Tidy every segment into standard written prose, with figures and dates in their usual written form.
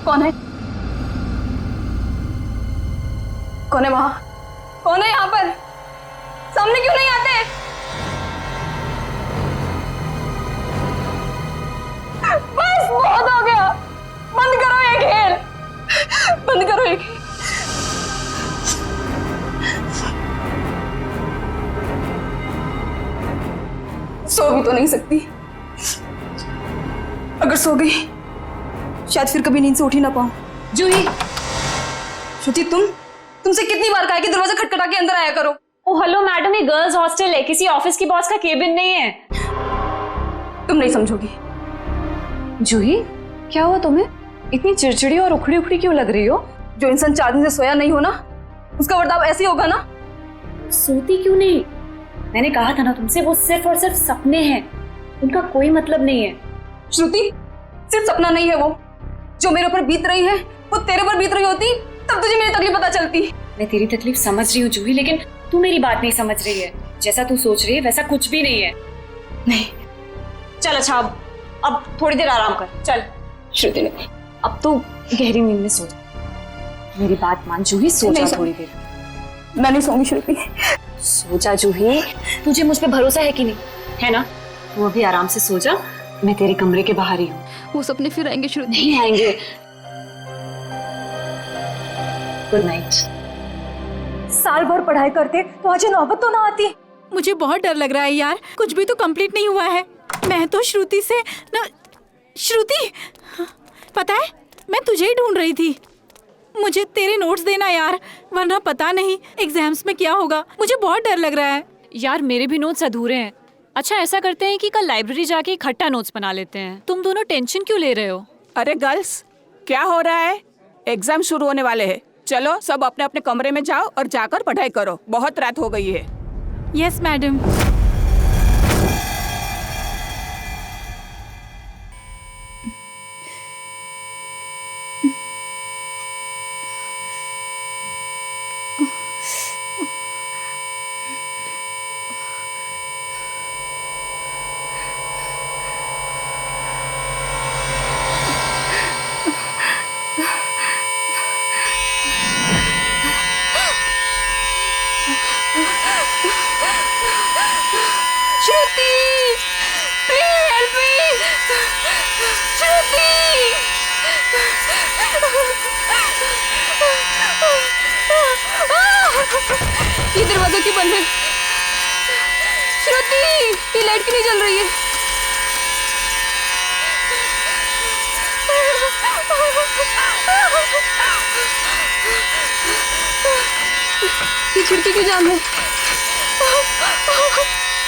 कौन है? कौन है वहां? कौन है यहाँ पर? सामने क्यों नहीं आते? बस बहुत हो गया, बंद करो ये खेल, बंद करो ये खेल। सो भी तो नहीं सकती, अगर सो गई शायद फिर कभी नींद से उठ ही ना पाऊं। जूही, श्रुति तुमसे कितनी बार कहा है कि दरवाजा खटखटा के अंदर आया करो। ओ हेलो मैडम, ये गर्ल्स हॉस्टल है, किसी ऑफिस की बॉस का केबिन नहीं है। तुम नहीं समझोगी। जूही, क्या हुआ तुम्हें? इतनी चिड़चिड़ी और उखड़ी उखड़ी क्यों लग रही हो? जो इंसान 4 दिन से सोया नहीं हो ना, उसका बर्ताव ऐसे ही होगा ना। सोती क्यों नहीं? मैंने कहा था ना तुमसे, वो सिर्फ और सिर्फ सपने हैं, उनका कोई मतलब नहीं है। श्रुति, सिर्फ सपना नहीं है वो, जो मेरे ऊपर बीत रही है वो तेरे पर बीत रही होती तब तुझे मेरी तकलीफ पता चलती। मैं तेरी तकलीफ समझ रही हूँ जूही, लेकिन तू मेरी बात नहीं समझ रही है। जैसा तू सोच रही है वैसा कुछ भी नहीं है। नहीं, चल अच्छा, अब थोड़ी देर आराम कर। चल श्रुति ने अब तो गहरी नींद में सो जा। मेरी बात मान जूही, सो जा थोड़ी देर। मैं नहीं सोऊंगी श्रुति। सो जा जूही, तुझे मुझ पे भरोसा है कि नहीं? है ना? तू अभी आराम से सो जा, मैं तेरे कमरे के बाहर ही हूँ। वो सपने फिर आएंगे श्रुति। नहीं आएंगे। Good night. साल भर पढ़ाई करते तो आज नौबत तो ना आती। मुझे बहुत डर लग रहा है यार, कुछ भी तो कंप्लीट नहीं हुआ है। मैं तो श्रुति से न... श्रुति, पता है मैं तुझे ही ढूंढ रही थी। मुझे तेरे नोट्स देना यार, वरना पता नहीं एग्जाम्स में क्या होगा। मुझे बहुत डर लग रहा है यार। मेरे भी नोट्स अधूरे हैं। अच्छा ऐसा करते हैं कि कल लाइब्रेरी जाके इकट्ठा नोट्स बना लेते हैं। तुम दोनों टेंशन क्यों ले रहे हो? अरे गर्ल्स, क्या हो रहा है? एग्जाम शुरू होने वाले हैं। चलो सब अपने अपने कमरे में जाओ और जाकर पढ़ाई करो, बहुत रात हो गई है। Yes madam. ये दरवाजा क्यों बंद है? श्रुति, ये लाइट क्यों नहीं जल रही है? ये खिड़की क्यों जाम है?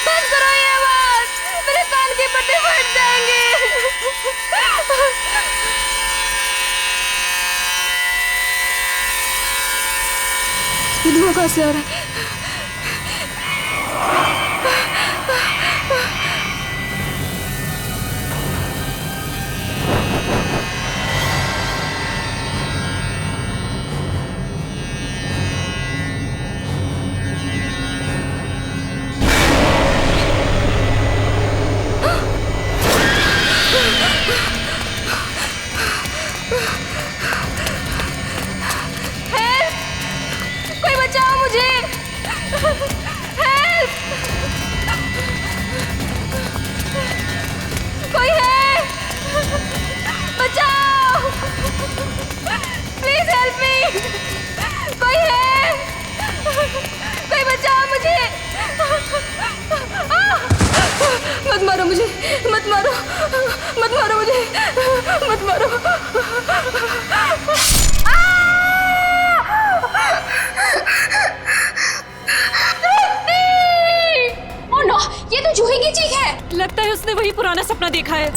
बंद करो ये आवाज, मेरे कान के पट्टे फट जाएंगे। ये धुआं कहाँ से आ रहा है? कोई बचाओ मुझे! हेल्प! कोई है? बचाओ! Please help me! कोई है? कोई बचाओ मुझे! मत मारो मुझे! मत मारो! मत मारो मुझे! मत मारो! ओह नो, ये तो जूही की चीख है। लगता है उसने वही पुराना सपना देखा है।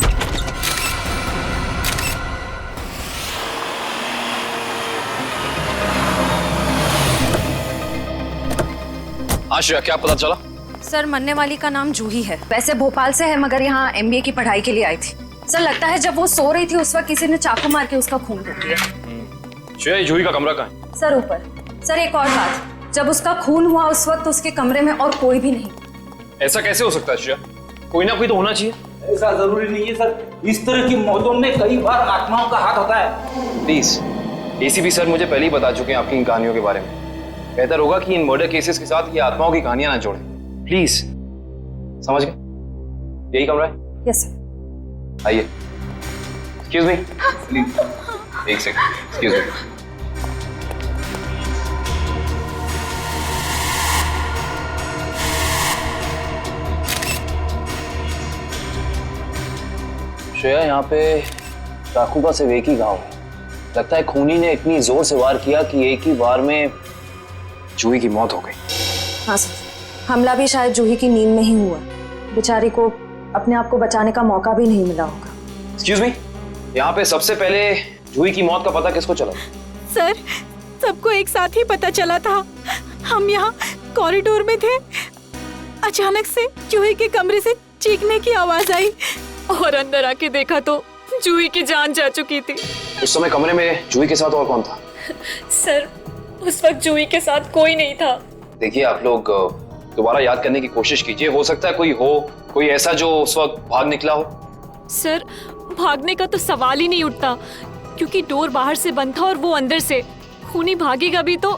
आशिया, क्या पता चला? सर, मरने वाली का नाम जूही है। वैसे भोपाल से है, मगर यहाँ MBA की पढ़ाई के लिए आई थी। सर, लगता है जब वो सो रही थी उस वक्त किसी ने चाकू मार के उसका खून रोक दिया। श्रेया, जूही का कमरा कहाँ है? सर ऊपर। सर एक और बात, जब उसका खून हुआ उस वक्त उसके कमरे में और कोई भी नहीं। ऐसा कैसे हो सकता है श्रेया? कोई ना कोई तो होना चाहिए। ऐसा जरूरी नहीं है सर, इस तरह की मौतों में कई बार आत्माओं का हाथ होता है। प्लीज, एसीपी सर मुझे पहले ही बता चुके हैं आपकी इन कहानियों के बारे में। बेहतर होगा कि इन मर्डर केसेस के साथ ये आत्माओं की कहानियां ना जोड़ें। प्लीज, समझ गए? यही कमरा है? Yes sir. आइए। एक्सक्यूज मी, एक सेकंड, एक्सक्यूज मी। श्रेया, यहाँ पे चाकू का सिर्फ एक ही घाव है। लगता है खूनी ने इतनी जोर से वार किया कि एक ही बार में जूही की मौत हो गई। हाँ सर, हमला भी शायद जूही की नींद में ही हुआ। बेचारी को अपने आप को बचाने का मौका भी नहीं मिला होगा। एक्सक्यूज मी, यहाँ पे सबसे पहले जूही की मौत का पता किसको चला? सर, सबको एक साथ ही पता चला था। हम यहाँ कॉरिडोर में थे, अचानक से जूही के कमरे से चीखने की आवाज आई और अंदर आके देखा तो जूही की जान जा चुकी थी। उस समय कमरे में जूही के साथ और कौन था? सर, उस वक्त जूही के साथ कोई नहीं था। देखिए, आप लोग दोबारा याद करने की कोशिश कीजिए। हो सकता है कोई ऐसा जो उस वक्त भाग निकला हो। सर, भागने का तो सवाल ही नहीं उठता, क्योंकि डोर बाहर से बंद था और वो अंदर से। खूनी भागेगा भी तो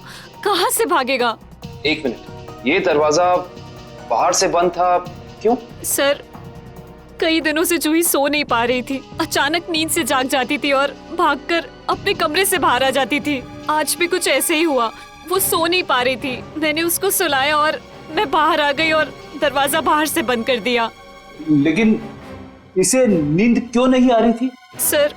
कहाँ से भागेगा? एक मिनट, ये दरवाजा बाहर से बंद था, क्यों? सर, कई दिनों से जूही सो नहीं पा रही थी। अचानक नींद से जाग जाती थी और भागकर अपने कमरे से बाहर आ जाती थी। आज भी कुछ ऐसे ही हुआ। वो सो नहीं पा रही थी, मैंने उसको सुलाया और मैं बाहर आ गई और दरवाजा बाहर से बंद कर दिया। लेकिन इसे नींद क्यों नहीं आ रही थी? सर,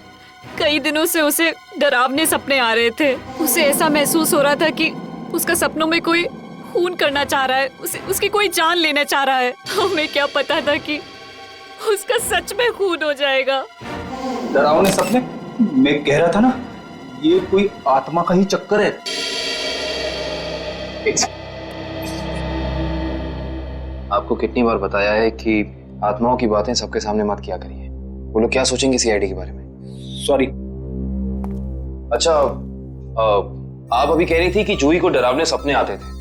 कई दिनों से उसे डरावने सपने आ रहे थे। उसे ऐसा महसूस हो रहा था कि उसका सपनों में कोई खून करना चाह रहा है, उसकी कोई जान लेना चाह रहा है। हमें क्या पता था कि उसका सच में खून हो जाएगा। डरावने सपने? मैं कह रहा था ना, ये कोई आत्मा का ही चक्कर है। आपको कितनी बार बताया है कि आत्माओं की बातें सबके सामने मत किया करिए। वो लोग क्या सोचेंगे सीआईडी के बारे में? सॉरी। अच्छा, आप अभी कह रही थी कि जूही को डरावने सपने आते थे।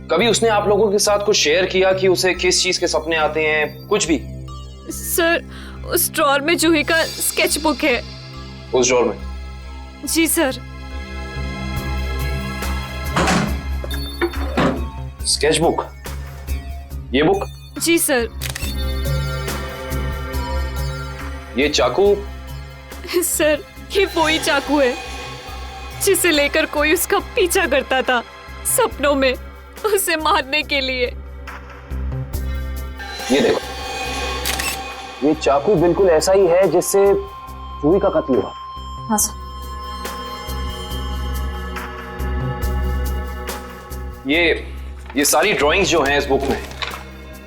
कभी उसने आप लोगों के साथ कुछ शेयर किया कि उसे किस चीज के सपने आते हैं? कुछ भी? सर, उस ड्रॉर में जूही का स्केच बुक है। उस ड्रॉर में? जी सर। Sketch book? ये बुक? जी सर। ये चाकू? सर, ये वही चाकू है जिसे लेकर कोई उसका पीछा करता था सपनों में, उसे मारने के लिए। ये देखो, ये चाकू बिल्कुल ऐसा ही है जिससे जूही का कत्ल हुआ। हाँ सर। ये सारी ड्राइंग्स जो हैं इस बुक में,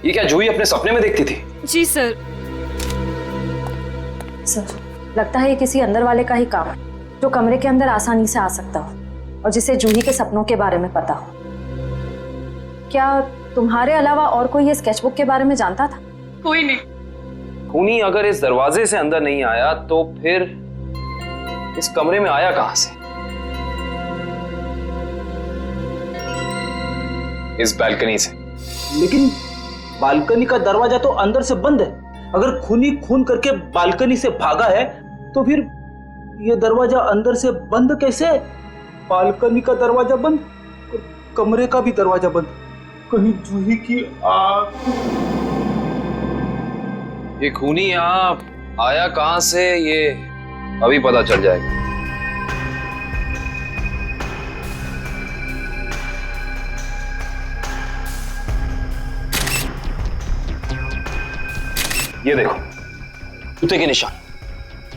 ये क्या जूही अपने सपने में देखती थी? जी सर। सर, लगता है ये किसी अंदर वाले का ही काम है, जो कमरे के अंदर आसानी से आ सकता हो और जिसे जूही के सपनों के बारे में पता हो। क्या तुम्हारे अलावा और कोई ये स्केचबुक के बारे में जानता था? कोई नहीं। खूनी अगर इस दरवाजे से अंदर नहीं आया तो फिर इस कमरे में आया कहां से? इस बालकनी से। लेकिन बालकनी का दरवाजा तो अंदर से बंद है। अगर खूनी खून करके बालकनी से भागा है तो फिर ये दरवाजा अंदर से बंद कैसे? बालकनी का दरवाजा बंद, कमरे का भी दरवाजा बंद। कहीं जूही की आग? ये खूनी यहाँ आया कहां से, ये अभी पता चल जाएगा। ये देखो, जूते के निशान।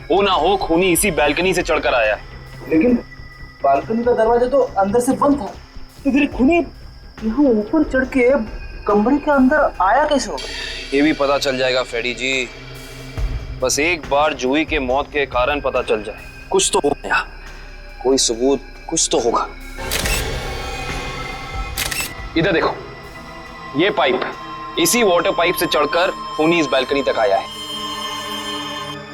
हो ना हो खूनी इसी बालकनी से चढ़कर आया है। लेकिन बालकनी का दरवाजा तो अंदर से बंद था, तो फिर खूनी यहाँ ऊपर चढ़ के कमरे के अंदर आया कैसे होगा? ये भी पता चल जाएगा फ्रेडी जी। बस एक बार जूही के मौत के कारण पता चल जाए, कुछ तो होगा यहाँ, कोई सबूत कुछ तो होगा। इधर देखो, ये पाइप, इसी वाटर पाइप से चढ़कर खूनी इस बालकनी तक आया है।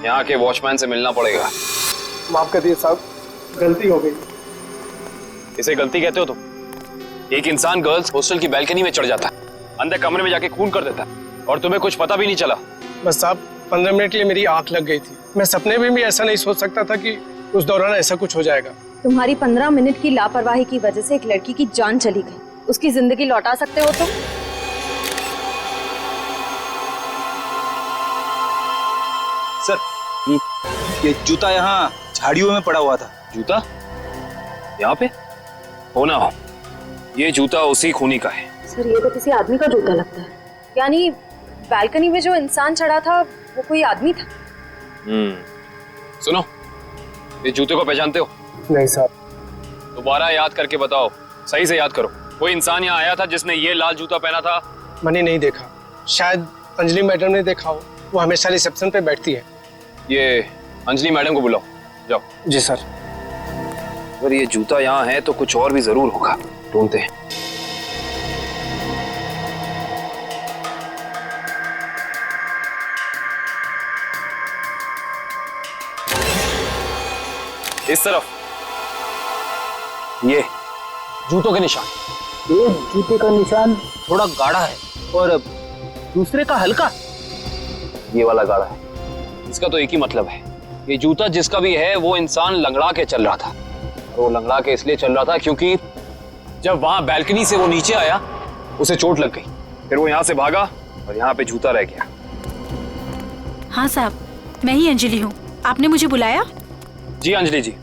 यहाँ के वॉचमैन से मिलना पड़ेगा। माफ कर दिए साहब, गलती हो गई। इसे गलती कहते हो तुम? एक इंसान गर्ल्स हॉस्टल की बैल्कनी में चढ़ जाता है, अंदर कमरे में जाके खून कर देता है, और तुम्हें कुछ पता भी नहीं चला। बस साहब 15 मिनट के लिए मेरी आंख लग गई थी। मैं सपने में भी ऐसा नहीं सोच सकता था कि उस दौरान ऐसा कुछ हो जाएगा। तुम्हारी 15 मिनट की लापरवाही की वजह से एक लड़की की जान चली गई, उसकी जिंदगी लौटा सकते हो तुम? सर, ये जूता यहाँ झाड़ियों में पड़ा हुआ था। जूता यहाँ पे? हो ना हो, ये जूता उसी खूनी का है। सर ये तो किसी आदमी का जूता लगता है। यानी बालकनी में जो इंसान चढ़ा था वो कोई आदमी था? सुनो, इस जूते को पहचानते हो? नहीं साहब। दोबारा याद करके बताओ, सही से याद करो। कोई इंसान यहाँ आया था जिसने ये लाल जूता पहना था? मैंने नहीं देखा, शायद अंजलि मैडम ने देखा हो, वो हमेशा रिसेप्शन पे बैठती है। ये अंजलि मैडम को बुलाओ, जाओ। जी सर। अगर ये जूता यहाँ है तो कुछ और भी जरूर होगा, ढूंढते हैं। इस तरफ ये जूतों के निशान। एक जूते का निशान थोड़ा गाढ़ा है और दूसरे का हल्का। ये वाला गाढ़ा है। इसका तो एक ही मतलब है, ये जूता जिसका भी है वो इंसान लंगड़ा के चल रहा था। और वो लंगड़ा के इसलिए चल रहा था क्योंकि जब वहां बैल्कनी से वो नीचे आया उसे चोट लग गई, फिर वो यहाँ से भागा और यहाँ पे जूता रह गया। हाँ साहब, मैं ही अंजलि हूँ। आपने मुझे बुलाया? जी अंजलि जी,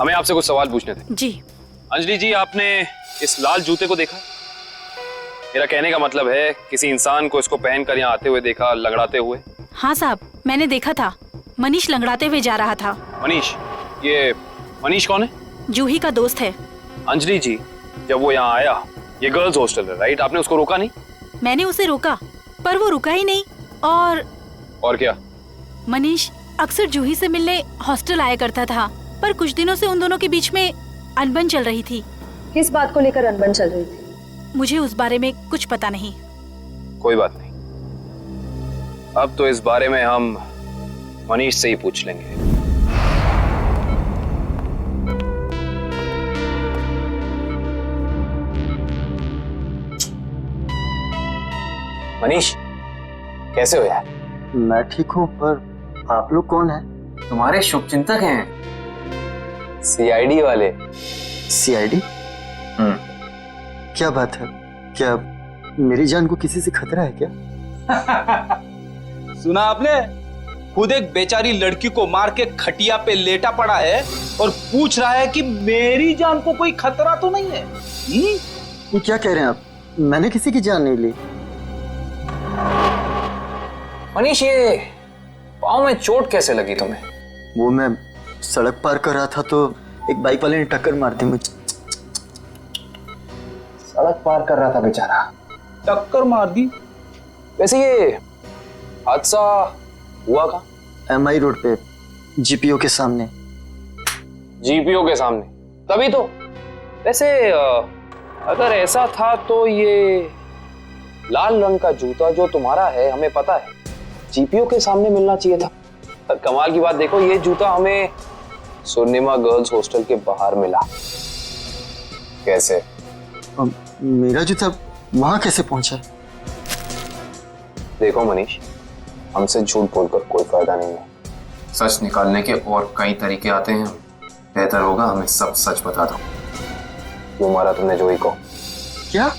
हमें आपसे कुछ सवाल पूछने थे। जी। अंजलि जी, आपने इस लाल जूते को देखा? मेरा कहने का मतलब है किसी इंसान को इसको पहनकर यहाँ आते हुए देखा, लंगड़ाते हुए? हाँ साहब, मैंने देखा था। मनीष लंगड़ाते हुए जा रहा था। मनीष? ये मनीष कौन है? जूही का दोस्त है। अंजलि जी, जब वो यहाँ आया, ये गर्ल्स हॉस्टल है राइट, आपने उसको रोका नहीं? मैंने उसे रोका पर वो रुका ही नहीं। और क्या? मनीष अक्सर जूही से मिलने हॉस्टल आया करता था, पर कुछ दिनों से उन दोनों के बीच में अनबन चल रही थी। किस बात को लेकर अनबन चल रही थी? मुझे उस बारे में कुछ पता नहीं। कोई बात नहीं, अब तो इस बारे में हम मनीष से ही पूछ लेंगे। मनीष, कैसे हो यार? मैं ठीक हूँ, पर आप लोग कौन हैं? तुम्हारे शुभचिंतक हैं, सीआईडी वाले। सीआईडी? क्या बात है? क्या मेरी जान को किसी से खतरा है क्या? सुना आपने? खुद एक बेचारी लड़की को मार के खटिया पे लेटा पड़ा है और पूछ रहा है कि मेरी जान को कोई खतरा तो नहीं है। ये क्या कह रहे हैं आप? मैंने किसी की जान नहीं ली। मनीष, ये पाँव में चोट कैसे लगी तुम्हें? वो मैं सड़क पार कर रहा था तो एक बाइक वाले ने टक्कर मार दी मुझे। सड़क पार कर रहा था बेचारा, टक्कर मार दी? वैसे ये हादसा हुआ कहाँ? एमआई रोड पे, जीपीओ के सामने। जीपीओ के सामने? तभी तो। वैसे अगर ऐसा था तो ये लाल रंग का जूता जो तुम्हारा है, हमें पता है जीपीओ के सामने मिलना चाहिए था। पर कमाल की बात देखो, ये जूता हमें स्वर्णिमा गर्ल्स हॉस्टल के बाहर मिला। कैसे? मेरा जूता वहां कैसे पहुंचा? देखो मनीष, हमसे झूठ बोलकर कोई फायदा नहीं है। सच निकालने के और कई तरीके आते हैं। बेहतर होगा हमें सब सच बता दो। क्यों मारा तुमने जूही को? क्या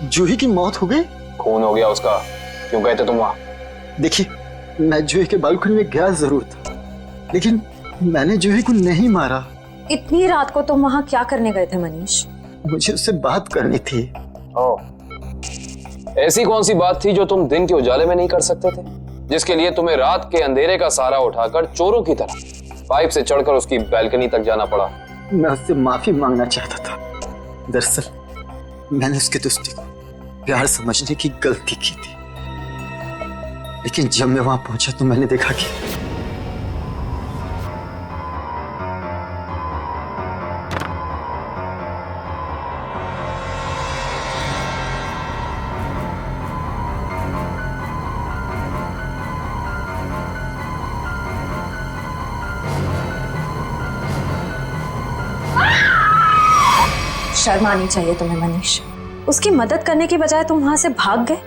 जूही की मौत हो गई? खून हो गया उसका। क्यों गए थे तुम वहां? देखिए, मैं जूही के बालकनी में गया जरूर था, लेकिन मैंने जूही को नहीं मारा। इतनी रात को तुम वहां क्या करने गए थे मनीष? मुझे उससे बात करनी थी। ओह, ऐसी कौन सी बात थी जो तुम दिन के उजाले में नहीं कर सकते थे, जिसके लिए तुम्हें रात के अंधेरे का सहारा उठाकर चोरों की तरह पाइप से चढ़कर उसकी बैल्कनी तक जाना पड़ा? मैं उससे माफी मांगना चाहता था। दरअसल मैंने उसके दोस्ती को प्यार समझने की गलती की थी, लेकिन जब मैं वहां पहुंचा तो मैंने देखा कि शर्म आनी चाहिए तुम्हें मनीष। उसकी मदद करने की बजाय तुम वहां से भाग गए।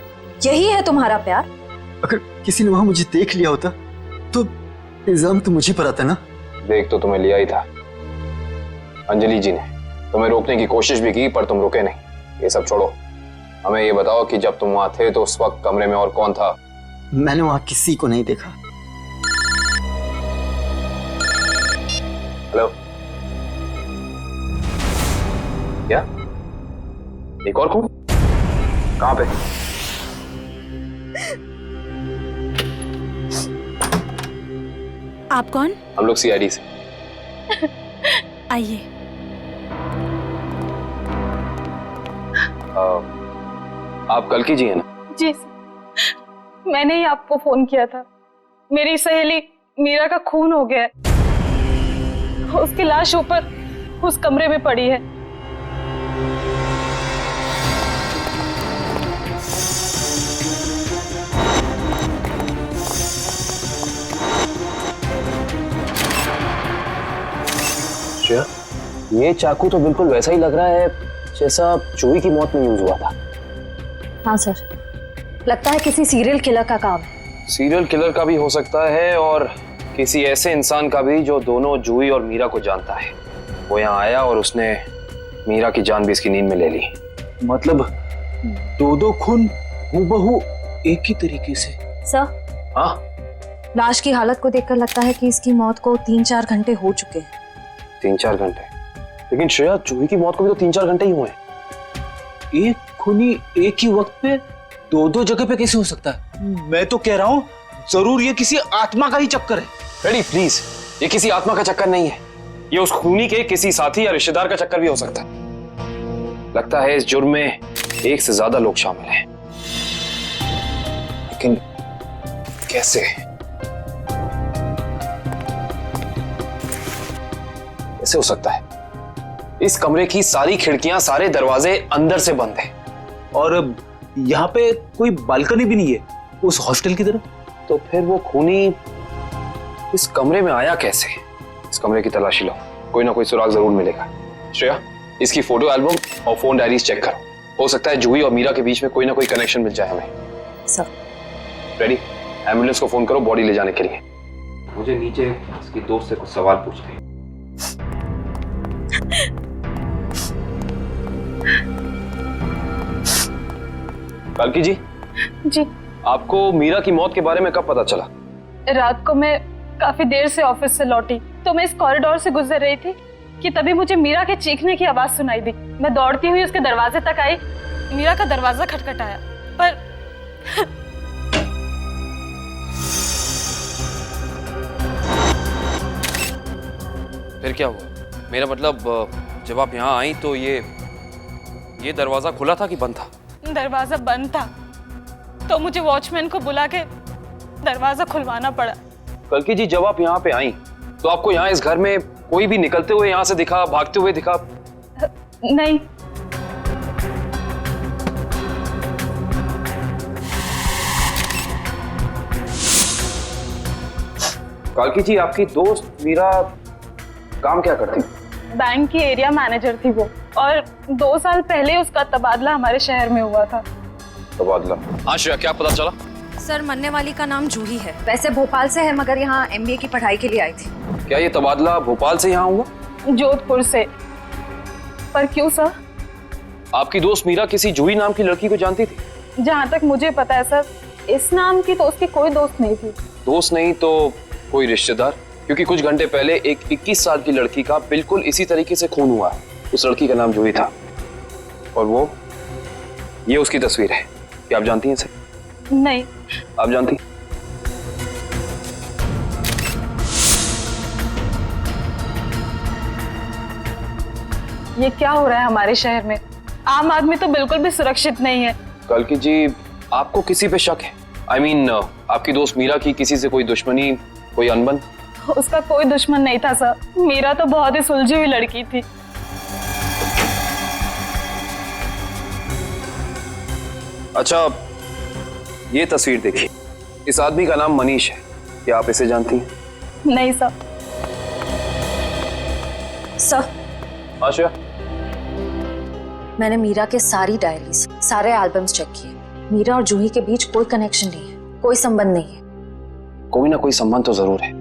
यही है तुम्हारा प्यार? अगर किसी ने वहां मुझे देख लिया होता तो इल्जाम तो मुझे पर आता ना। देख तो तुम्हें लिया ही था। अंजलि जी ने तुम्हें रोकने की कोशिश भी की पर तुम रुके नहीं। ये सब छोड़ो, हमें ये बताओ कि जब तुम वहां थे तो उस वक्त कमरे में और कौन था? मैंने वहां किसी को नहीं देखा। हेलो, क्या एक और खून? कहां पे? आप कौन? हम लोग सीआईडी से। आइए। आप कल की जी है ना? जी सर, मैंने ही आपको फोन किया था। मेरी सहेली मीरा का खून हो गया है। उसकी लाश ऊपर उस कमरे में पड़ी है। श्रेया, ये चाकू तो बिल्कुल वैसा ही लग रहा है जैसा जूही की मौत में यूज हुआ था। हाँ सर, लगता है किसी सीरियल किलर का काम है। सीरियल किलर का भी हो सकता है और किसी ऐसे इंसान का भी जो दोनों जूही और मीरा को जानता है। वो यहाँ आया और उसने मीरा की जान भी इसकी नींद में ले ली। मतलब दो खून हूबहू एक ही तरीके से। सर, हाँ, लाश की हालत को देखकर लगता है कि इसकी मौत को 3-4 घंटे हो चुके हैं। 3-4 घंटे? लेकिन श्रेया, जूही की मौत को भी तो 3-4 घंटे ही हुए हैं। एक खूनी एक ही वक्त पे दो जगह पे कैसे हो सकता है? मैं तो कह रहा हूँ जरूर ये किसी आत्मा का ही चक्कर है। रेडी प्लीज, ये किसी आत्मा का चक्कर नहीं है। ये उस खूनी के किसी साथी या रिश्तेदार का चक्कर भी हो सकता है। लगता है इस जुर्म में एक से ज्यादा लोग शामिल हैं। लेकिन कैसे? कैसे हो सकता है? इस कमरे की सारी खिड़कियां, सारे दरवाजे अंदर से बंद हैं। और यहाँ पे कोई बालकनी भी नहीं है उस हॉस्टल की तरफ। तो फिर वो खूनी इस कमरे में आया कैसे? इस कमरे की तलाशी लो, कोई ना कोई सुराग जरूर मिलेगा। श्रेया, इसकी फोटो एल्बम और फोन डायरीज चेक करो। हो सकता है जूही और मीरा के बीच में कोई ना कोई कनेक्शन मिल जाए हमें। Sir, ready? एम्बुलेंस को फोन करो बॉडी ले जाने के लिए। मुझे नीचे इसकी दोस्त से कुछ सवाल पूछने हैं। कल्की जी। जी। आपको मीरा की मौत के बारे में कब पता चला? रात को मैं काफी देर से ऑफिस से लौटी तो मैं इस कॉरिडोर से गुजर रही थी कि तभी मुझे मीरा के चीखने की आवाज सुनाई दी। मैं दौड़ती हुई उसके दरवाजे तक आई। मीरा का दरवाजा खटखटाया पर फिर क्या हुआ? मेरा मतलब जब आप यहाँ आई तो ये दरवाजा खुला था कि बंद था? दरवाजा बंद था तो मुझे वॉचमैन को बुला के दरवाजा खुलवाना पड़ा। कल्की जी, जब आप यहाँ पे आई तो आपको यहाँ इस घर में कोई भी निकलते हुए यहाँ से दिखा, भागते हुए दिखा? नहीं। काल्की जी, आपकी दोस्त मीरा काम क्या करती? बैंक की एरिया मैनेजर थी वो, और 2 साल पहले उसका तबादला हमारे शहर में हुआ था। तबादला? हाँ श्रेया, क्या पता चला? सर, मरने वाली का नाम जूही है। वैसे भोपाल से है मगर यहाँ MBA की पढ़ाई के लिए आई थी। क्या ये तबादला भोपाल से यहाँ हुआ? जोधपुर से। पर क्यों सर? आपकी दोस्त मीरा किसी जूही नाम की लड़की को जानती थी? जहाँ तक मुझे पता है सर, इस नाम की तो उसकी कोई दोस्त नहीं थी। दोस्त नहीं तो कोई रिश्तेदार? क्योंकि कुछ घंटे पहले एक 21 साल की लड़की का बिल्कुल इसी तरीके से खून हुआ। उस लड़की का नाम जूही था और ये उसकी तस्वीर है। क्या आप जानती हैं इसे? नहीं। आप जानती? ये क्या हो रहा है हमारे शहर में? आम आदमी तो बिल्कुल भी सुरक्षित नहीं है। कल्की जी, आपको किसी पे शक है? I mean, आपकी दोस्त मीरा की किसी से कोई दुश्मनी, कोई अनबन? उसका कोई दुश्मन नहीं था सर। मीरा तो बहुत ही सुलझी हुई लड़की थी। अच्छा, ये तस्वीर देखिए। इस आदमी का नाम मनीष है। क्या आप इसे जानती हैं? नहीं सर। सर, आशा, मैंने मीरा के सारी डायरीज, सारे एल्बम्स चेक किए। मीरा और जूही के बीच कोई कनेक्शन नहीं है, कोई संबंध नहीं है। कोई ना कोई संबंध तो जरूर है,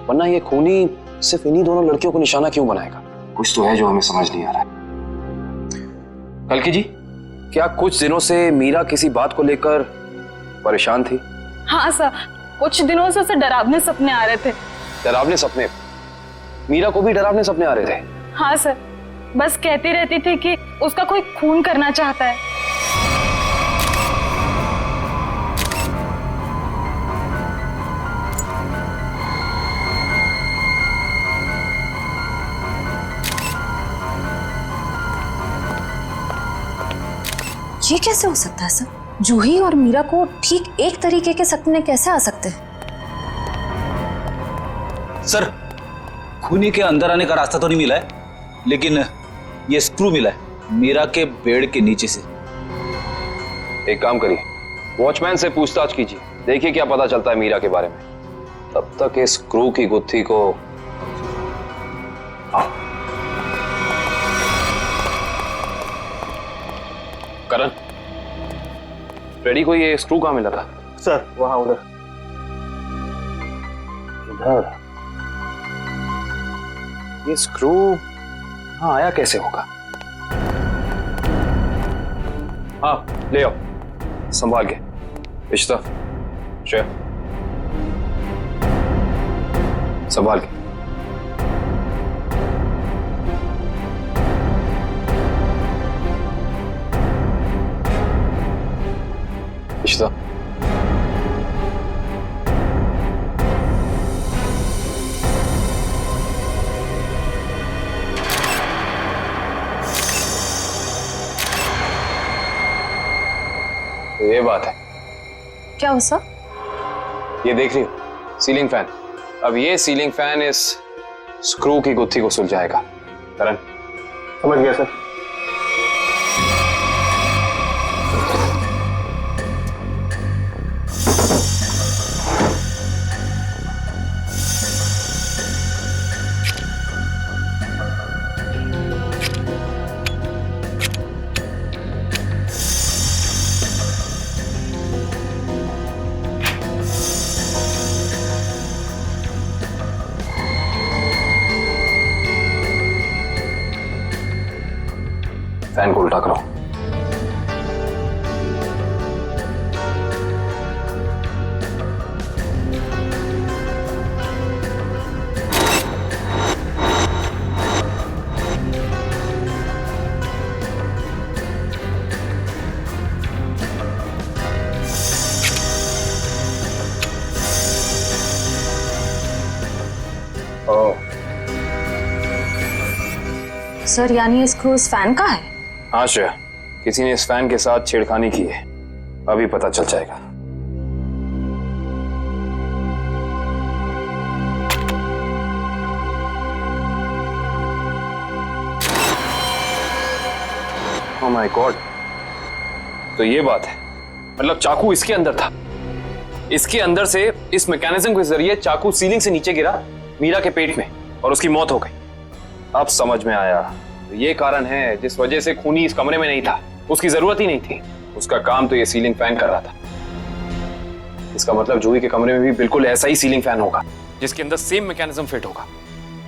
वरना ये खूनी सिर्फ इन्हीं दोनों लड़कियों को निशाना क्यों बनाएगा? कुछ तो है जो हमें समझ नहीं आ रहा है। कल्कि जी, क्या कुछ दिनों से मीरा किसी बात को लेकर परेशान थी? हाँ सर, कुछ दिनों से उसे डरावने सपने आ रहे थे। डरावने सपने? मीरा को भी डरावने सपने आ रहे थे? हाँ सर, बस कहती रहती थी कि उसका कोई खून करना चाहता है। ये कैसे हो सकता है सर? जूही और मीरा को ठीक एक तरीके के सपने कैसे आ सकते हैं? सर, खूनी के अंदर आने का रास्ता तो नहीं मिला है, लेकिन ये स्क्रू मिला है मीरा के बेड के नीचे से। एक काम करिए, वॉचमैन से पूछताछ कीजिए, देखिए क्या पता चलता है मीरा के बारे में। तब तक इस स्क्रू की गुत्थी को करण, रेडी को ये स्क्रू कहाँ मिला था? सर वहां उधर। इधर? ये स्क्रू हाँ आया कैसे होगा? हाँ ले आओ, संभाल के। इश्ता, श्रेया, संभाल के। इश्ता, तो ये बात है। क्या हो सर? ये देख रही हो सीलिंग फैन? अब ये सीलिंग फैन इस स्क्रू की गुत्थी को सुलझाएगा। करण, समझ गया सर। फैन को उल्टा करो। सर यानी ये स्क्रू इस फैन का है? हाँ श्रेया, किसी ने इस फैन के साथ छेड़खानी की है, अभी पता चल जाएगा। ओह माय गॉड, तो ये बात है, मतलब चाकू इसके अंदर था। इसके अंदर से इस मैकेनिज्म के जरिए चाकू सीलिंग से नीचे गिरा मीरा के पेट में और उसकी मौत हो गई। अब समझ में आया, तो ये कारण है जिस वजह से खूनी इस कमरे में नहीं था। उसकी जरूरत ही नहीं थी, उसका काम तो ये सीलिंग फैन कर रहा था। इसका मतलब जूही के कमरे में भी बिल्कुल ऐसा ही सीलिंग फैन होगा जिसके अंदर सेम मैकेनिज्म फिट होगा।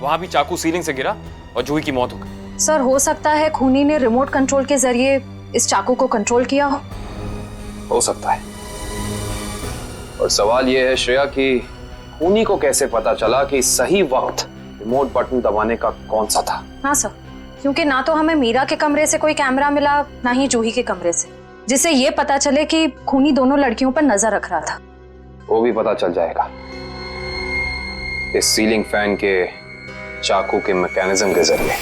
वहां भी चाकू सीलिंग से गिरा और जूही की मौत हो गई। सर हो सकता है खूनी ने रिमोट कंट्रोल के जरिए इस चाकू को कंट्रोल किया हो सकता है। और सवाल यह है श्रेया कि खूनी को कैसे पता चला कि सही वक्त रिमोट बटन दबाने का कौन सा था? हाँ सर, क्योंकि ना तो हमें मीरा के कमरे से कोई कैमरा मिला, ना ही जूही के कमरे से, जिससे ये पता चले कि खूनी दोनों लड़कियों पर नजर रख रहा था। वो भी पता चल जाएगा इस सीलिंग फैन के चाकू के मैकेनिज्म के जरिए।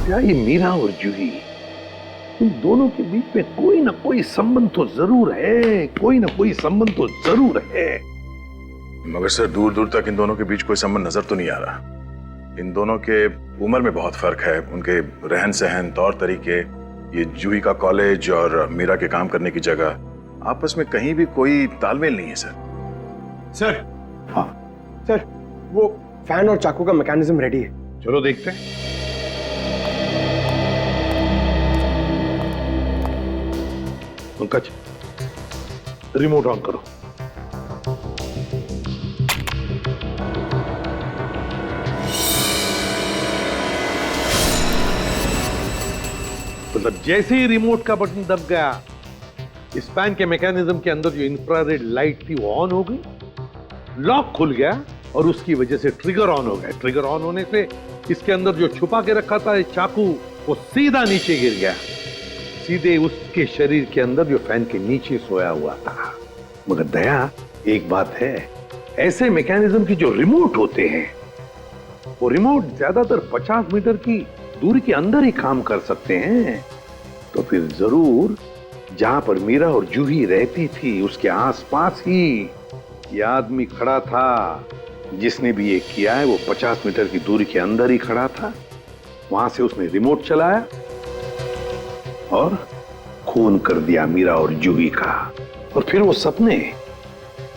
क्या ये मीरा और जूही, इन दोनों के बीच में कोई ना कोई संबंध तो जरूर है, कोई ना कोई संबंध तो जरूर है। मगर सर दूर दूर तक इन दोनों के बीच कोई संबंध नजर तो नहीं आ रहा। इन दोनों के उम्र में बहुत फर्क है, उनके रहन सहन, तौर तरीके, ये जूही का कॉलेज और मीरा के काम करने की जगह, आपस में कहीं भी कोई तालमेल नहीं है सर। सर, हाँ सर, वो फैन और चाकू का मैकेनिज्म रेडी है। चलो देखते हैं। पंकज, रिमोट ऑन करो। मतलब जैसे ही रिमोट का बटन दब गया, इस फैन के मैकेनिज्म के अंदर जो इंफ्रारेड लाइट थी वो ऑन हो गई, लॉक खुल गया और उसकी वजह से ट्रिगर ऑन हो गया। ट्रिगर ऑन होने से इसके अंदर जो छुपा के रखा था चाकू, वो सीधा नीचे गिर गया, सीधे उसके शरीर के अंदर जो फैन के नीचे सोया हुआ था। मगर दया, एक बात है, ऐसे मैकेनिज्म की जो रिमोट होते हैं, वो रिमोट ज्यादातर 50 मीटर की दूरी के अंदर ही काम कर सकते हैं। तो फिर जरूर जहां पर मीरा और जूही रहती थी उसके आसपास ही ये आदमी खड़ा था। जिसने भी ये किया है वो 50 मीटर की दूरी के अंदर ही खड़ा था। वहां से उसने रिमोट चलाया और खून कर दिया मीरा और जूही का। और फिर वो सपने,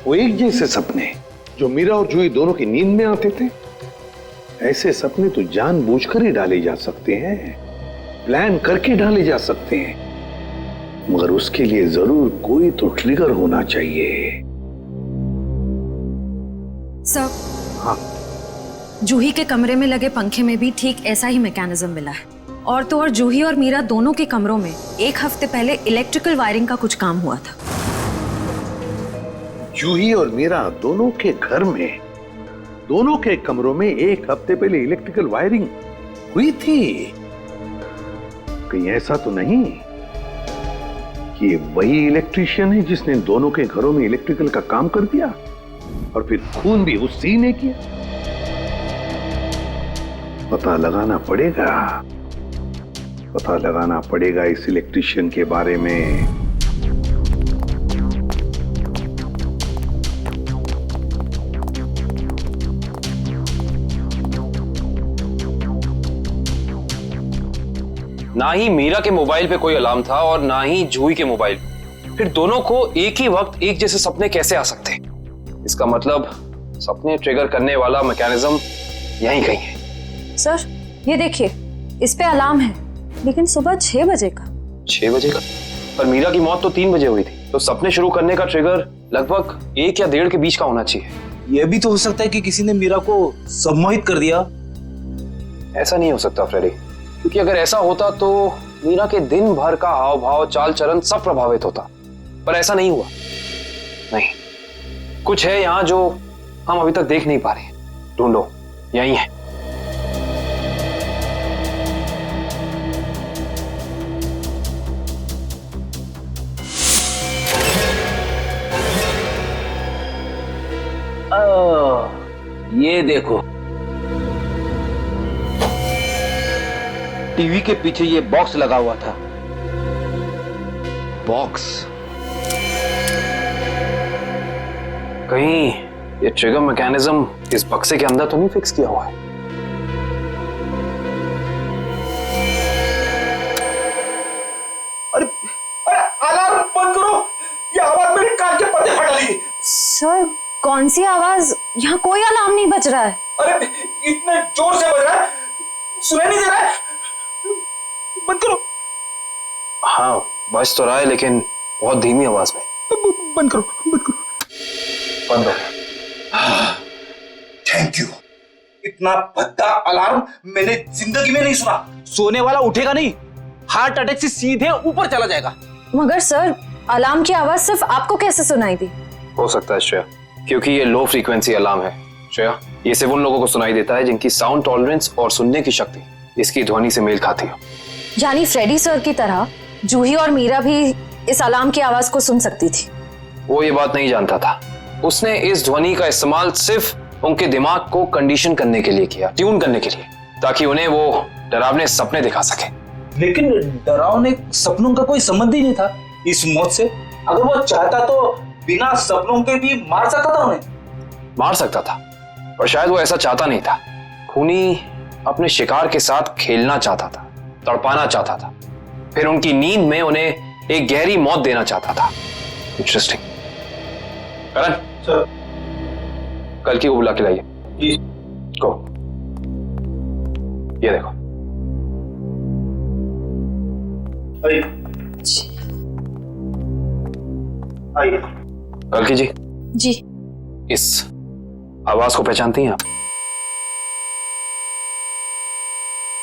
वो एक जैसे सपने जो मीरा और जूही दोनों की नींद में आते थे, ऐसे सपने तो जानबूझकर ही डाले जा सकते हैं, प्लान करके डाले जा सकते हैं, मगर उसके लिए जरूर कोई तो ट्रिगर होना चाहिए। सर, हाँ, जूही के कमरे में लगे पंखे में भी ठीक ऐसा ही मैकेनिज्म मिला है। और तो और जूही और मीरा दोनों के कमरों में एक हफ्ते पहले इलेक्ट्रिकल वायरिंग का कुछ काम हुआ था। जूही और मीरा दोनों के घर में, दोनों के कमरों में एक हफ्ते पहले इलेक्ट्रिकल वायरिंग हुई थी। कहीं ऐसा तो नहीं कि वही इलेक्ट्रीशियन है जिसने दोनों के घरों में इलेक्ट्रिकल का काम कर दिया और फिर खून भी उसी ने किया? पता लगाना पड़ेगा इस इलेक्ट्रीशियन के बारे में। ना ही मीरा के मोबाइल पे कोई अलार्म था और ना ही जूही के मोबाइल। फिर दोनों को एक ही वक्त एक जैसे सपने कैसे आ सकते हैं? इसका मतलब सपने ट्रिगर करने वाला मैकेनिज्म यहीं कहीं है। सर, ये देखिए, इस पे अलार्म है, लेकिन सुबह 6 बजे का। 6 बजे का? पर मीरा की मौत तो 3 बजे हुई थी, तो सपने शुरू करने का ट्रिगर लगभग 1 या 1.5 के बीच का होना चाहिए। यह भी तो हो सकता है कि किसी ने मीरा को सम्मोहित कर दिया। ऐसा नहीं हो सकता फ्रेडी, क्योंकि अगर ऐसा होता तो मीरा के दिन भर का हाव भाव, चाल चलन सब प्रभावित होता। पर ऐसा नहीं हुआ। नहीं, कुछ है यहां जो हम अभी तक देख नहीं पा रहे। ढूंढो, यही है। ये देखो, टीवी के पीछे ये बॉक्स लगा हुआ था। बॉक्स? कहीं ये ट्रिगर मैकेनिज्म इस बक्से के अंदर तो नहीं फिक्स किया हुआ है? अरे अलार्म बंद करो, ये आवाज मेरे कान के पर्दे फाड़ डाली। सर, कौन सी आवाज? यहाँ कोई अलार्म नहीं बज रहा है। अरे इतने जोर से बज रहा है, सुनाई नहीं दे रहा है। बंद करो। हाँ, बज तो रहा है, लेकिन बहुत धीमी आवाज में। बंद करो, बंद करो। बंद हो। Thank you. इतना भद्दा अलार्म मैंने जिंदगी में नहीं सुना। सोने वाला उठेगा नहीं, हार्ट अटैक से सीधे ऊपर चला जाएगा। मगर सर, अलार्म की आवाज सिर्फ आपको कैसे सुनाई दी? हो सकता है श्रेया, क्योंकि ये लो फ्रीक्वेंसी अलार्म है। श्रेया, ये सिर्फ उन लोगों को सुनाई देता है जिनकी साउंड टॉलरेंस और सुनने की शक्ति इसकी ध्वनि से मेल खाती हो। यानी फ्रेडी सर की तरह जूही और मीरा भी इस अलार्म की आवाज को सुन सकती थी। वो ये बात नहीं जानता था। उसने इस ध्वनि का इस्तेमाल सिर्फ उनके दिमाग को कंडीशन करने के लिए किया, ट्यून करने के लिए, ताकि उन्हें वो डरावने सपने दिखा सके। लेकिन डरावने सपनों का कोई संबंध ही नहीं था इस मौत से। अगर वो चाहता तो बिना सपनों के भी मार सकता था उन्हें। मार सकता था, पर शायद वो ऐसा चाहता नहीं था। खूनी अपने शिकार के साथ खेलना चाहता था, तड़पाना चाहता था, फिर उनकी नींद में उन्हें एक गहरी मौत देना चाहता था। इंटरेस्टिंग। करण सर, कल की को बुला के लाइए। जी। को ये देखो। अरे आइए। कल्कि जी, जी। इस आवाज को पहचानती हैं आप?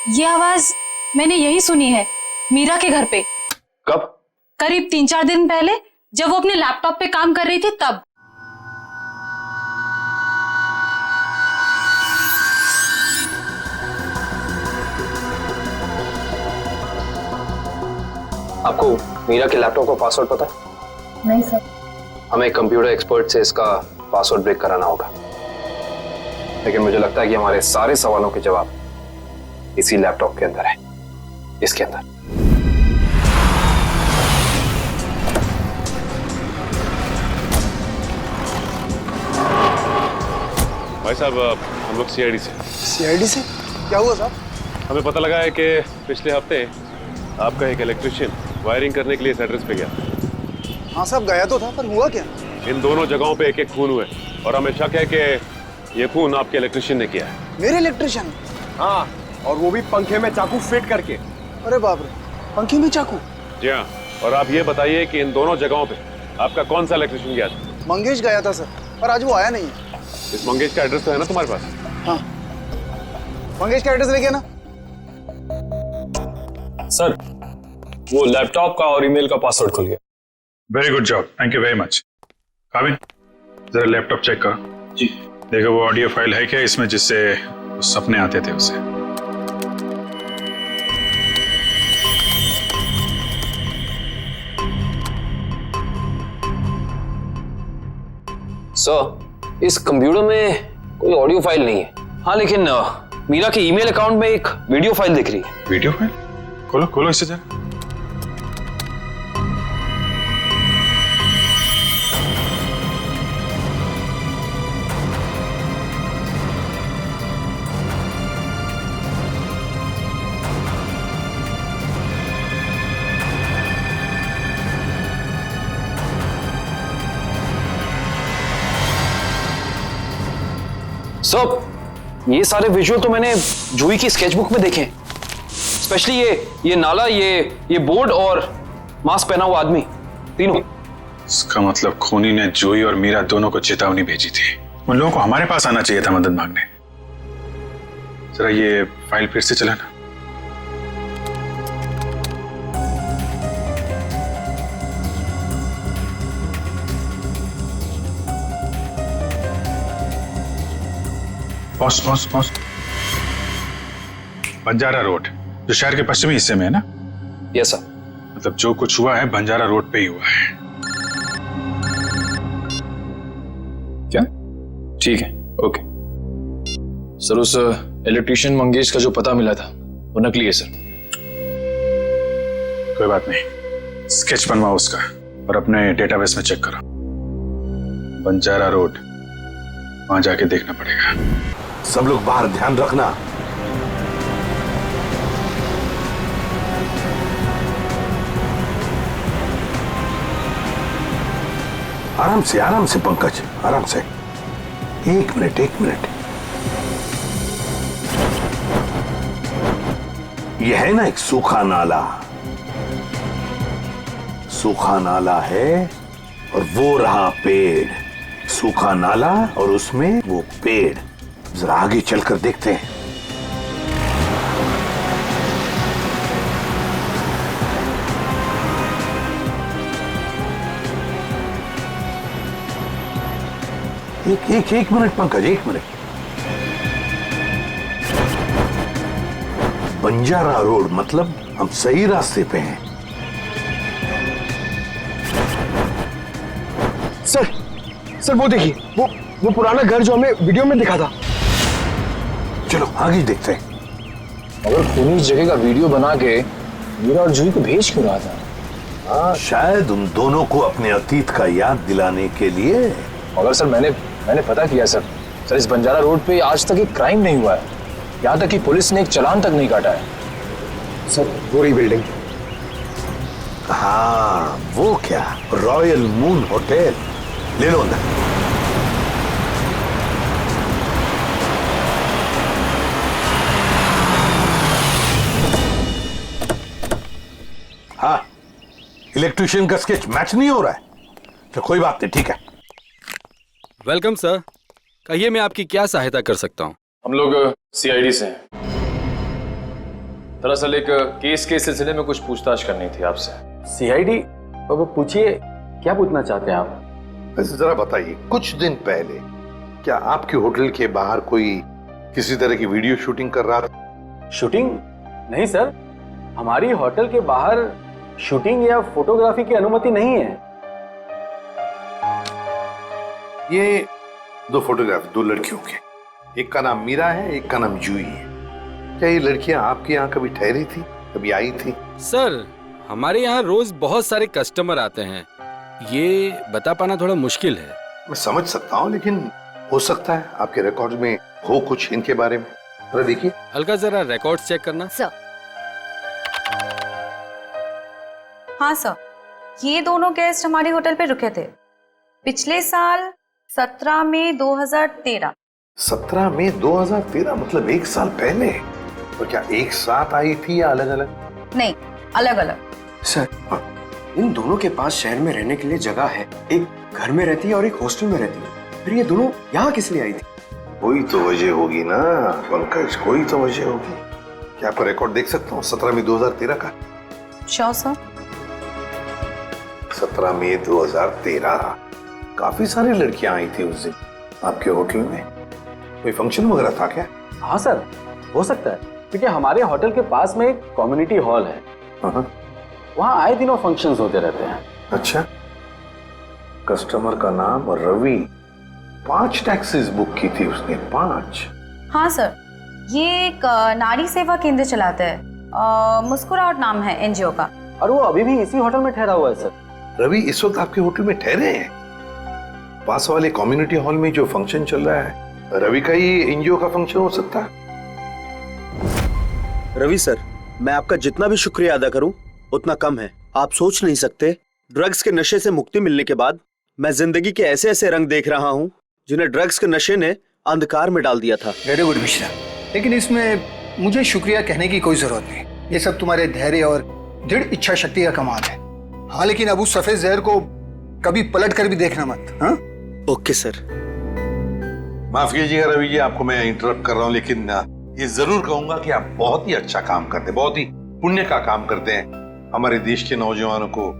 ये आवाज मैंने यही सुनी है, मीरा के घर पे। कब? करीब 3-4 दिन पहले, जब वो अपने लैपटॉप पे काम कर रही थी तब। आपको मीरा के लैपटॉप का पासवर्ड पता है? नहीं सर। हमें कंप्यूटर एक्सपर्ट से इसका पासवर्ड ब्रेक कराना होगा, लेकिन मुझे लगता है कि हमारे सारे सवालों के जवाब इसी लैपटॉप के अंदर है, इसके अंदर। भाई साहब, हम लोग सीआईडी से। सीआईडी से? क्या हुआ साहब? हमें पता लगा है कि पिछले हफ्ते आपका एक इलेक्ट्रिशियन वायरिंग करने के लिए इस एड्रेस पे गया। हाँ साहब, गया तो था, पर हुआ क्या? इन दोनों जगहों पे एक एक खून हुए और हमें शक है कि ये खून आपके इलेक्ट्रिशियन ने किया है। मेरे इलेक्ट्रिशियन? हाँ, और वो भी पंखे में चाकू फिट करके। अरे बाप रे, पंखे में चाकू? जी हाँ, और आप ये बताइए कि इन दोनों जगहों पे आपका कौन सा इलेक्ट्रिशियन गया था? मंगेश गया था सर, पर आज वो आया नहीं है। इस मंगेश का एड्रेस तो है ना तुम्हारे पास? हाँ, मंगेश का एड्रेस लेके ना। सर, वो लैपटॉप का और ईमेल का पासवर्ड खुल गया। Very good job, thank you very much. काबिन, जरा लैपटॉप चेक करो। जी। देखो वो ऑडियो फाइल है क्या इसमें, जिससे वो सपने आते थे उसे। सर, इस कंप्यूटर में कोई ऑडियो फाइल नहीं है। हाँ, लेकिन मीरा के ईमेल अकाउंट में एक वीडियो फाइल दिख रही है। Video file? खोलो खोलो इसे जरा। सर, ये सारे विजुअल तो मैंने जूही की स्केचबुक में देखे हैं। स्पेशली ये नाला, ये बोर्ड और मास्क पहना हुआ आदमी, तीनों। इसका मतलब खूनी ने जूही और मीरा दोनों को चेतावनी भेजी थी। उन लोगों को हमारे पास आना चाहिए था मदद मांगने। जरा ये फाइल फिर से चलाना। Pause pause pause. Banjara road, जो शहर के पश्चिमी हिस्से में है ना? Yes sir. मतलब जो कुछ हुआ है बंजारा रोड पे ही हुआ है। क्या? ठीक है, ओके। सर, उस इलेक्ट्रिशियन मंगेश का जो पता मिला था वो नकली है सर। कोई बात नहीं, स्केच बनवाओ उसका और अपने डेटाबेस में चेक करो। बंजारा रोड, वहां जाके देखना पड़ेगा। सब लोग बाहर ध्यान रखना। आराम से पंकज, आराम से। एक मिनट। यह है ना एक सूखा नाला है और वो रहा पेड़। सूखा नाला और उसमें वो पेड़। जरा आगे चलकर देखते हैं। एक मिनट पंकज, एक मिनट। बंजारा रोड मतलब हम सही रास्ते पे हैं। सर वो देखिए, वो पुराना घर जो हमें वीडियो में दिखा था। चलो आगे देखते हैं। अगर खूनी इस जगह का वीडियो बना के मीरा और जूही को भेज क्यों रहा था? हाँ, शायद उन दोनों को अपने अतीत का याद दिलाने के लिए। मगर सर, मैंने पता किया सर, इस बंजारा रोड पे आज तक एक क्राइम नहीं हुआ है। यहाँ तक कि पुलिस ने एक चालान तक नहीं काटा है। सर, वो रही बिल्डिंग। हाँ, वो क्या, रॉयल मून होटल। ले लो अंदर। हाँ, इलेक्ट्रिशियन का स्केच मैच नहीं हो रहा है। तो कोई बात नहीं, ठीक है। वेलकम सर, कहिए मैं आपकी क्या सहायता कर सकता हूँ। हम लोग सीआईडी से हैं। दरअसल एक केस के सिलसिले में कुछ पूछताछ करनी थी आपसे। सीआईडी? अब पूछिए, क्या पूछना चाहते हैं आप? वैसे जरा बताइए, कुछ दिन पहले क्या आपके होटल के बाहर कोई किसी तरह की वीडियो शूटिंग कर रहा था? शूटिंग? नहीं सर, हमारी होटल के बाहर शूटिंग या फोटोग्राफी की अनुमति नहीं है। ये दो फोटोग्राफ दो लड़कियों के, एक का नाम मीरा है, एक का नाम जूही है। क्या ये लड़कियां आपके यहाँ कभी ठहरी थी, कभी आई थी? सर, हमारे यहाँ रोज बहुत सारे कस्टमर आते हैं, ये बता पाना थोड़ा मुश्किल है। मैं समझ सकता हूँ, लेकिन हो सकता है आपके रिकॉर्ड में हो कुछ इनके बारे में। जरा देखिए। हल्का जरा रिकॉर्ड्स चेक करना। सर। हाँ सर, ये दोनों गेस्ट हमारे होटल पे रुके थे पिछले साल 17 मई 2013। 17 मई 2013, मतलब एक साल पहले। और क्या एक साथ आई थी या अलग अलग? नहीं, अलग अलग। सर, इन दोनों के पास शहर में रहने के लिए जगह है, एक घर में रहती है और एक हॉस्टल में रहती है, फिर ये दोनों यहाँ किस लिए आई थी? कोई तो वजह होगी ना पंकज, कोई तो वजह होगी। क्या आपका रिकॉर्ड देख सकता हूँ 17 मई 2013 का? Sure sir. 17 मई 2013, काफी सारी लड़कियां आई थी उस दिन आपके होटल में। कोई फंक्शन वगैरह था क्या? हाँ सर, हो सकता है, क्योंकि हमारे होटल के पास में एक कम्युनिटी हॉल है, वहाँ आए दिनों फंक्शंस होते रहते हैं। अच्छा, कस्टमर का नाम रवि, 5 टैक्सीज बुक की थी उसने, 5। हाँ सर, ये एक नारी सेवा केंद्र चलाता है, मुस्कुराहट नाम है एनजीओ का। और वो अभी भी इसी होटल में ठहरा हुआ है सर। रवि इस वक्त आपके होटल में ठहरे हैं? पास वाले कम्युनिटी हॉल में जो फंक्शन चल रहा है, रवि का ही एनजीओ का फंक्शन हो सकता है। रवि सर, मैं आपका जितना भी शुक्रिया अदा करूं उतना कम है। आप सोच नहीं सकते, ड्रग्स के नशे से मुक्ति मिलने के बाद मैं जिंदगी के ऐसे ऐसे रंग देख रहा हूं जिन्हें ड्रग्स के नशे ने अंधकार में डाल दिया था। वेरी गुड मिश्रा, लेकिन इसमें मुझे शुक्रिया कहने की कोई जरूरत नहीं। ये सब तुम्हारे धैर्य और दृढ़ इच्छा शक्ति का कमाल है। हाँ, लेकिन अब उस सफेद जहर को कभी पलट कर भी देखना मत। हाँ? Okay sir. माफ कीजिएगा रवि जी, आपको मैं इंटरप्ट कर रहा हूँ, लेकिन ये जरूर कहूंगा कि आप बहुत ही अच्छा काम करते हैं, बहुत ही पुण्य का काम करते हैं हमारे देश के नौजवानों को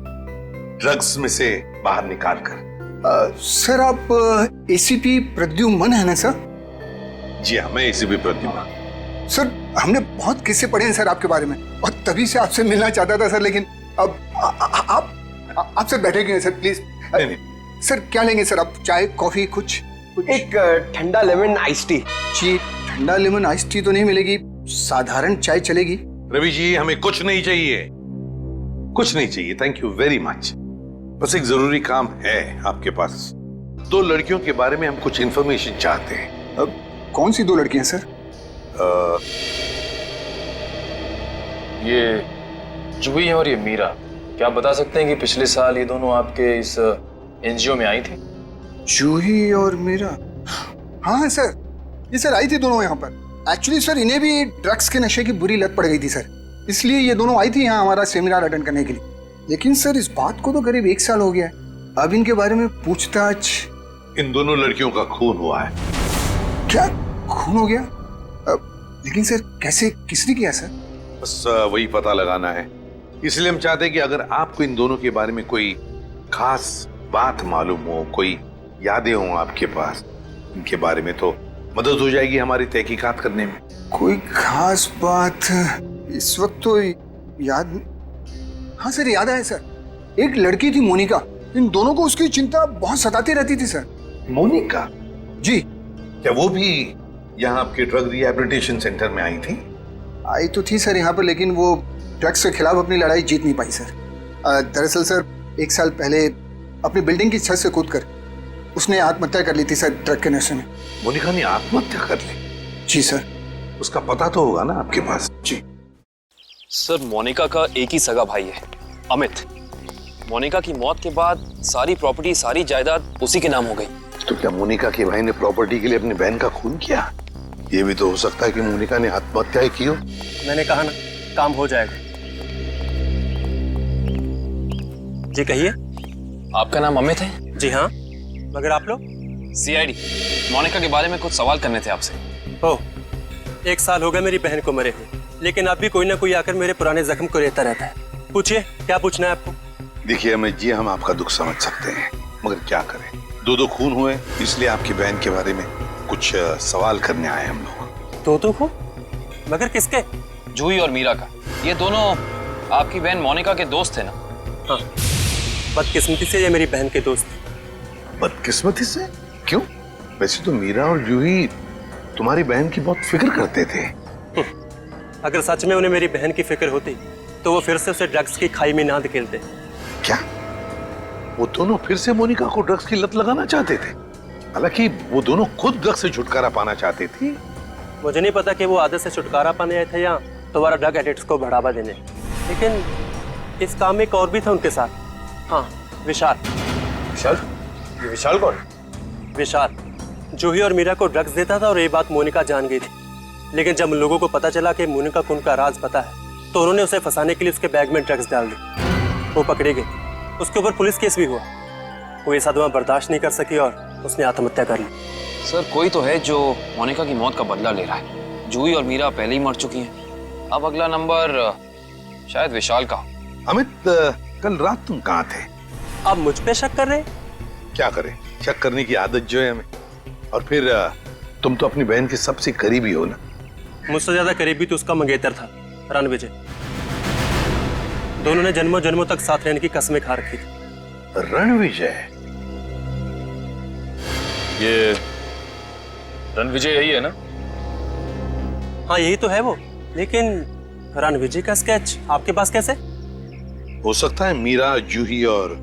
ड्रग्स में से बाहर निकाल कर। सर, आप एसीपी प्रद्युम्न है ना सर? जी हाँ, मैं एसीपी प्रद्युम्न। सर, हमने बहुत किस्से पढ़े हैं सर आपके बारे में, और तभी से आपसे मिलना चाहता था सर, लेकिन अब आप सर बैठे क्यों हैं सर, प्लीज। सर क्या लेंगे सर आप, चाय कॉफी कुछ? एक ठंडा लेमन आइस टी। जी, ठंडा लेमन आइस टी तो नहीं मिलेगी, साधारण चाय चलेगी। रवि जी, हमें कुछ नहीं चाहिए, कुछ नहीं चाहिए, थैंक यू वेरी मच। बस एक जरूरी काम है आपके पास। 2 लड़कियों के बारे में हम कुछ इंफॉर्मेशन चाहते हैं। अब कौन सी 2 लड़कियां सर? ये जूही और ये मीरा, क्या आप बता सकते हैं कि पिछले साल ये दोनों आपके इस एनजीओ में आई थी? जूही और मीरा? हाँ सर, ये सर आई थी दोनों यहाँ पर। एक्चुअली सर, इन्हें भी ड्रग्स के नशे की बुरी लत पड़ गई थी सर, इसलिए ये दोनों आई थी यहाँ हमारा सेमिनार अटेंड करने के लिए। लेकिन सर, इस बात को तो करीब 1 साल हो गया है, अब इनके बारे में पूछताछ। इन दोनों लड़कियों का खून हुआ है। क्या खून हो गया? लेकिन सर कैसे, किसने किया सर? बस वही पता लगाना है, इसलिए हम चाहते हैं कि अगर आपको इन दोनों के बारे में कोई खास बात मालूम हो, कोई यादें हो आपके पास इनके बारे में, तो मदद हो जाएगी हमारी तहकीकात करने में। कोई खास बात इस वक्त तो याद। हाँ सर, याद आया सर, एक लड़की थी मोनिका, इन दोनों को उसकी चिंता बहुत सताती रहती थी सर। मोनिका? जी। क्या वो भी यहाँ आपके ड्रग रिहैबिलिटेशन सेंटर में आई थी? आई तो थी सर यहाँ पर, लेकिन वो ड्रग्स के खिलाफ अपनी लड़ाई जीत नहीं पाई सर। दरअसल सर, 1 साल पहले अपनी बिल्डिंग की छत से कूदकर उसने आत्महत्या कर ली थी सर, ड्रग के नशे में। मोनिका ने आत्महत्या कर ली? जी सर। उसका पता तो होगा ना आपके पास? जी सर, मोनिका का एक ही सगा भाई है, अमित। मोनिका की मौत के बाद सारी प्रॉपर्टी, सारी जायदाद उसी के नाम हो गई। तो क्या मोनिका के भाई ने प्रॉपर्टी के लिए अपनी बहन का खून किया? ये भी तो हो सकता है कि मोनिका ने आत्महत्या की हो। मैंने कहा ना, काम हो जाएगा। जी कहिए। आपका नाम अमित है? जी हाँ, मगर आप लोग? सीआईडी, मोनिका के बारे में कुछ सवाल करने थे आपसे। ओह, 1 साल हो गया मेरी बहन को मरे हुए, लेकिन अब भी कोई ना कोई आकर मेरे पुराने जख्म को लेता रहता है। पूछिए, क्या पूछना है आपको? देखिए अमित जी, हम आपका दुख समझ सकते हैं, मगर क्या करें, 2 खून हुए, इसलिए आपकी बहन के बारे में कुछ सवाल करने आए हम लोग। 2 खून? मगर किसके? जूही और मीरा का। ये दोनों आपकी बहन मोनिका के दोस्त थे ना? हाँ, बदकिस्मती से ये मेरी बहन के दोस्त। बदकिस्मती से? क्यों? वैसे तो मीरा और जूही तुम्हारी बहन की बहुत फिक्र करते थे। अगर सच में उन्हें मेरी बहन की फिक्र होती तो वो फिर से उसे ड्रग्स की खाई में ना धकेलते। क्या वो दोनों फिर से मोनिका को ड्रग्स की लत लगाना चाहते थे? हालांकि वो दोनों खुद ड्रग्स से छुटकारा पाना चाहते थे। मुझे नहीं पता कि वो आदत से छुटकारा पाने आए थे या दोबारा ड्रग एडिक्ट्स को बढ़ावा देने, लेकिन इस काम में एक और भी था उनके साथ। हाँ, विशाल। विशाल? ये विशाल कौन? विशाल जूही और मीरा को ड्रग्स देता था और ये बात मोनिका जान गई थी, लेकिन जब लोगों को पता चला कि मोनिका को उनका राज पता है तो उन्होंने उसे फंसाने के लिए उसके बैग में ड्रग्स डाल दी। वो पकड़ी गई, उसके ऊपर पुलिस केस भी हुआ। वो ये सदमा बर्दाश्त नहीं कर सकी और उसने आत्महत्या कर ली। सर, कोई तो है जो मोनिका की मौत का बदला ले रहा है। जूही और मीरा पहले ही मर चुकी हैं। अब अगला नंबर शायद विशाल का। अमित, कल रात तुम कहाँ थे? आप मुझ पे शक कर रहे हैं? क्या करें, शक करने की आदत जो है हमें। और फिर तुम तो अपनी बहन के सबसे करीबी हो ना। मुझसे ज्यादा करीबी तो उसका मंगेतर था, रणविजय। दोनों ने जन्मों जन्मों तक साथ रहने की कसमें खा रखी थी। रणविजय? ये रणविजय यही है ना? हाँ, यही तो है वो, लेकिन रणविजय का स्केच आपके पास कैसे? हो सकता है मीरा, जूही और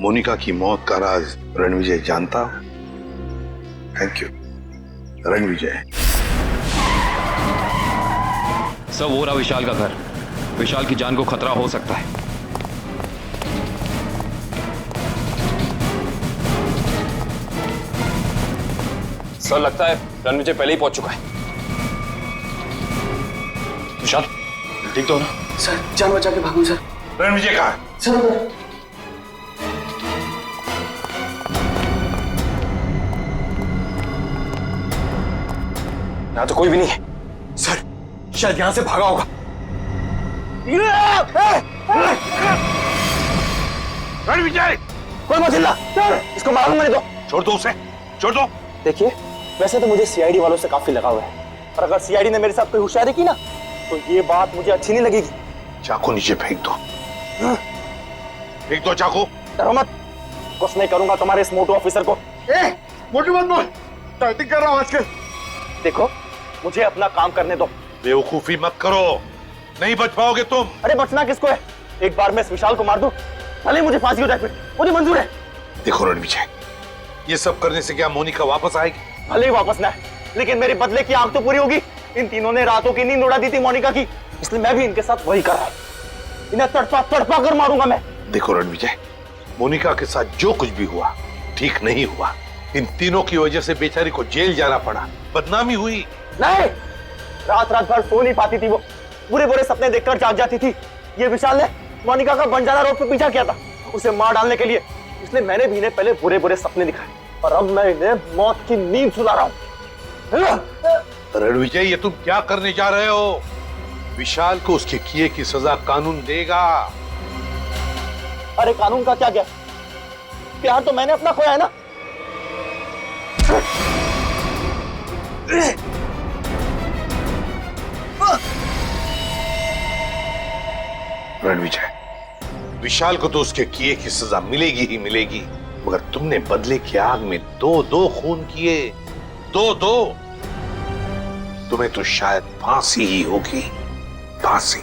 मोनिका की मौत का राज रणविजय जानता हो। Thank you Ranvijay. सर, वो रहा विशाल का घर। विशाल की जान को खतरा हो सकता है। सर, लगता है रणविजय पहले ही पहुंच चुका है। विशाल, ठीक तो हो ना? सर, जान बचा के भागूं सर। रणविजय कहाँ है? सर उधर। यहाँ तो कोई भी नहीं है। सर, शायद यहाँ से भागा होगा। रणविजय! कोई मत हिलना सर, इसको मारूंगा नहीं तो। छोड़ दो उसे, छोड़ दो। देखिए, वैसे तो मुझे सीआईडी वालों से काफी लगा हुआ है, पर अगर सीआईडी ने मेरे साथ कोई होशियारी की ना तो ये बात मुझे अच्छी नहीं लगेगी। चाकू नीचे फेंक दो। फेंक दो चाकू। डरो मत, कुछ नहीं करूंगा तुम्हारे इस मोटू ऑफिसर को। मोटू मत बोल, टाइटिंग कर रहा हूं आजकल। देखो, मुझे अपना काम करने दो। बेवकूफी मत करो, नहीं बच पाओगे तुम। अरे बचना किसको है? एक बार मैं इस विशाल को मार दूं, भले मुझे फांसी हो जाए, फिर मुझे मंजूर है। देखो रणविजय, ये सब करने से क्या मोनिका वापस आएगी? भले ही वापस ना है, लेकिन मेरे बदले की आंख तो पूरी होगी। इन तीनों ने रातों की नींद उड़ा दी थी मोनिका की, इसलिए मैं भी इनके साथ वही कर रहा हूं। इन्हें तड़पा तड़पा कर मारूंगा मैं। देखो रणविजय, मोनिका के साथ जो कुछ भी हुआ ठीक नहीं हुआ। इन तीनों की वजह से बेचारी को जेल जाना पड़ा, बदनामी हुई। नहीं, रात रात भर सो नहीं पाती थी वो, बुरे बुरे सपने देखकर जाग जाती थी। ये विशाल ने मोनिका का बंजारा रोड पे पीछा किया था उसे मार डालने के लिए, इसलिए मैंने भी इन्हें पहले बुरे बुरे सपने दिखाए और अब मैं इन्हें मौत की नींद सुला रहा हूं। रणविजय, ये तुम क्या करने जा रहे हो? विशाल को उसके किए की सजा कानून देगा। अरे कानून का क्या गया, प्यार तो मैंने अपना खोया है ना। रणविजय, विशाल को तो उसके किए की सजा मिलेगी ही मिलेगी, मगर तुमने बदले की आग में 2 खून किए, 2। तुम्हें तो शायद फांसी ही होगी, फांसी।